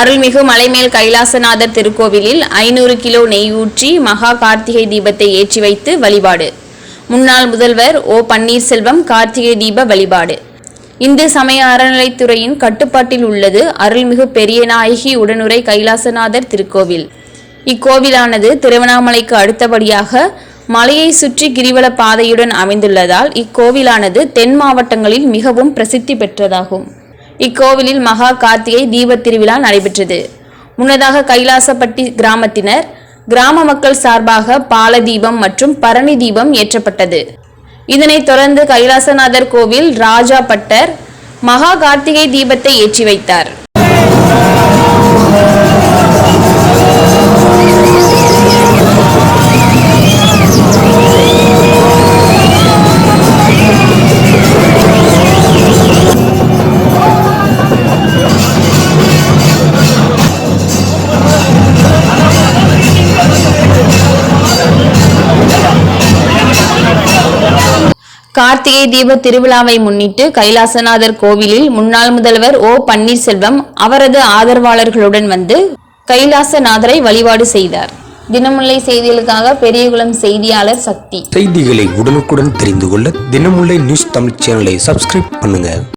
அருள்மிகு மலைமேல் கைலாசநாதர் திருக்கோவிலில் 500 கிலோ நெய் ஊற்றி மகா கார்த்திகை தீபத்தை ஏற்றி வைத்து வழிபாடு. முன்னாள் முதல்வர் ஓ பன்னீர்செல்வம் கார்த்திகை தீப வழிபாடு. இந்து சமய அறநிலைத்துறையின் கட்டுப்பாட்டில் உள்ளது அருள்மிகு பெரியநாயகி உடனுறை கைலாசநாதர் திருக்கோவில். இக்கோவிலானது திருவண்ணாமலைக்கு அடுத்தபடியாக மலையை சுற்றி கிரிவல பாதையுடன் அமைந்துள்ளதால் இக்கோவிலானது தென் மாவட்டங்களில் மிகவும் பிரசித்தி பெற்றதாகும். இக்கோவிலில் மகா கார்த்திகை தீப திருவிழா நடைபெற்றது. முன்னதாக கைலாசப்பட்டி கிராமத்தினர் கிராம மக்கள் சார்பாக பால தீபம் மற்றும் பரணி தீபம் ஏற்றப்பட்டது. இதனைத் தொடர்ந்து கைலாசநாதர் கோவில் ராஜா பட்டர் மகா கார்த்திகை தீபத்தை ஏற்றி வைத்தார். கார்த்திகை தீப திருவிழாவை முன்னிட்டு கைலாசநாதர் கோவிலில் முன்னாள் முதல்வர் ஓ பன்னீர்செல்வம் அவரது ஆதரவாளர்களுடன் வந்து கைலாசநாதரை வழிபாடு செய்தார். தினமுல்லை செய்திகளுக்காக பெரியகுளம் செய்தியாளர் சக்தி. செய்திகளை உடனுக்குடன் தெரிந்து கொள்ள தினமுல்லை நியூஸ் தமிழ் சேனலை சப்ஸ்கிரைப் பண்ணுங்க.